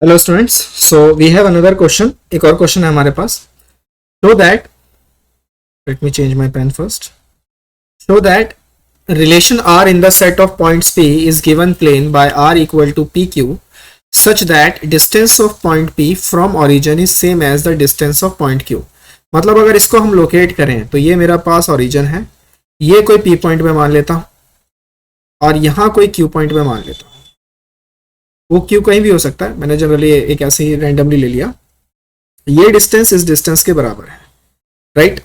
Hello students, so we have another question. एक और question है हमारे पास। Show that, let me change my pen first. Show that relation r in the set of points p is given plane by r equal to pq such that distance of point p from origin is same as the distance of point q। मतलब अगर इसको हम locate करें तो ये मेरा पास origin है, ये कोई p पॉइंट में मान लेता हूं और यहाँ कोई q पॉइंट में मान लेता हूं। वो q कहीं भी हो सकता है, मैंने जनरली एक ऐसे ही रैंडमली ले लिया। ये डिस्टेंस इस डिस्टेंस के बराबर है, right?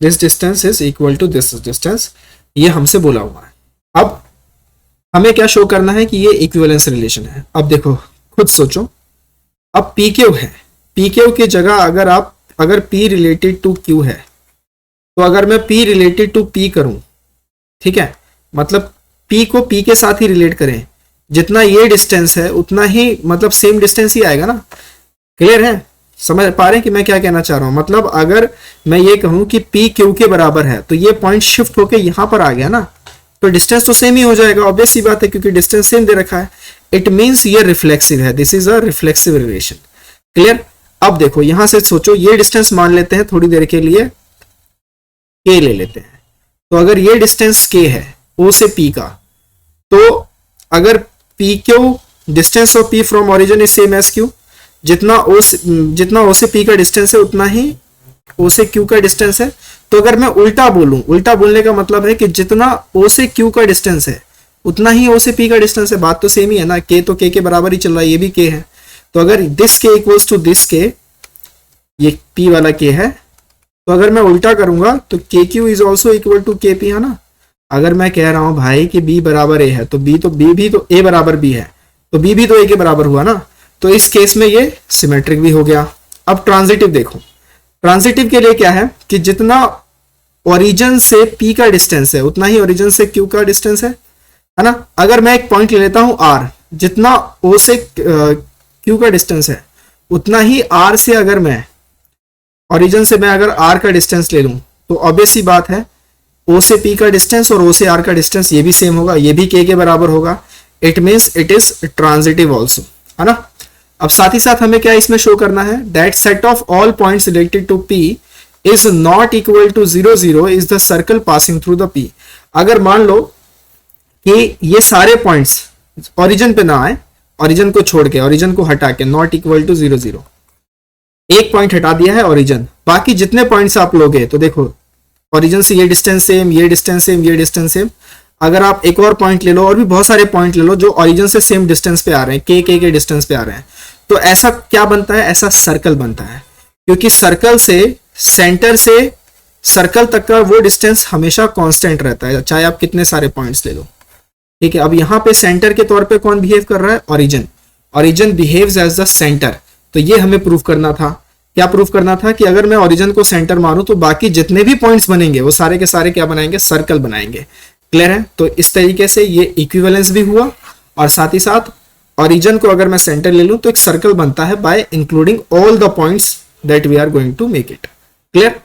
This distance is equal to this distance, ये हमसे बोला हुआ है। अब हमें क्या शो करना है कि ये इक्विवेलेंस रिलेशन है। अब देखो, खुद सोचो, अब पी क्यू है, पी क्यू की जगह अगर p रिलेटेड टू q है तो अगर मैं p रिलेटेड टू p करूं, ठीक है, मतलब p को p के साथ ही रिलेट करें, जितना ये डिस्टेंस है उतना ही मतलब सेम डिस्टेंस ही आएगा ना। क्लियर है? समझ पा रहे हैं कि मैं क्या कहना चाह रहा हूं? मतलब अगर मैं ये कहूं कि p q के बराबर है तो ये पॉइंट शिफ्ट होके यहां पर आ गया ना, तो डिस्टेंस तो सेम ही हो जाएगा। ऑब्वियस सी बात है, क्योंकि डिस्टेंस सेम दे रखा है। इट मीन्स ये रिफ्लेक्सिव है, this is a reflexive relation. Clear? अब देखो, यहां से सोचो, ये डिस्टेंस मान लेते हैं थोड़ी देर के लिए, k ले लेते हैं। तो अगर ये डिस्टेंस k है o से p का, तो अगर p q distance of p from origin is same as q, जितना o से p का डिस्टेंस है उतना ही o से q का डिस्टेंस है। तो अगर मैं उल्टा बोलूं, उल्टा बोलने का मतलब है कि जितना o से q का डिस्टेंस है उतना ही o से p का डिस्टेंस है। बात तो सेम ही है ना, k तो k के बराबर ही चल रहा है, ये भी k है। तो अगर this k equals to this k, ये p वाला k है, तो अगर मैं उल्टा करूंगा तो k q is also equal to k p, है ना। अगर मैं कह रहा हूं भाई कि b बराबर a है तो b भी तो a बराबर b है, तो b भी तो a के बराबर हुआ ना। तो इस केस में ये सिमेट्रिक भी हो गया। अब ट्रांजिटिव देखो, ट्रांजिटिव के लिए क्या है कि जितना ओरिजिन से p का डिस्टेंस है उतना ही ओरिजिन से q का डिस्टेंस है ना। अगर मैं एक पॉइंट ले लेता हूं r, जितना o से q का डिस्टेंस है उतना ही r से, अगर मैं ओरिजिन से मैं अगर r का डिस्टेंस ले लूं तो ऑब्वियस सी बात है o से p का डिस्टेंस और o से r का डिस्टेंस ये भी सेम होगा, ये भी k के बराबर होगा। It means it is transitive also, है ना। अब साथ ही साथ हमें क्या इसमें शो करना है, that set of all points related to p is not equal to 0 0 is the circle passing through the p। अगर मान लो कि ये सारे पॉइंट्स ओरिजिन पे ना आए, ओरिजिन को छोड़ के, ओरिजिन को हटा के, नॉट इक्वल टू 0 0, एक पॉइंट हटा दिया है ओरिजिन, बाकी जितने पॉइंट्स आप लोगे तो देखो ओरिजिन से ये डिस्टेंस सेम, ये डिस्टेंस सेम, ये डिस्टेंस सेम। अगर आप एक और पॉइंट ले लो, और भी बहुत सारे पॉइंट ले लो जो ओरिजिन से सेम डिस्टेंस पे आ रहे हैं, के डिस्टेंस पे आ रहे हैं, तो ऐसा क्या बनता है, ऐसा सर्कल बनता है। क्योंकि सर्कल से, सेंटर से सर्कल तक का वो डिस्टेंस हमेशा कांस्टेंट रहता है, चाहे आप कितने सारे पॉइंट्स ले लो। ठीक है, अब यहाँ पे सेंटर के तौर पे कौन बिहेव कर रहा है, origin. Origin behaves as the centre. तो ये हमें प्रूव करना था। क्या प्रूव करना था कि अगर मैं ओरिजिन को सेंटर मारूं तो बाकी जितने भी पॉइंट्स बनेंगे वो सारे के सारे क्या बनाएंगे, सर्कल बनाएंगे। क्लियर है? तो इस तरीके से ये इक्विवेलेंस भी हुआ, और साथ ही साथ ओरिजिन को अगर मैं सेंटर ले लूं तो एक सर्कल बनता है by including all the points that we are going to make it. Clear?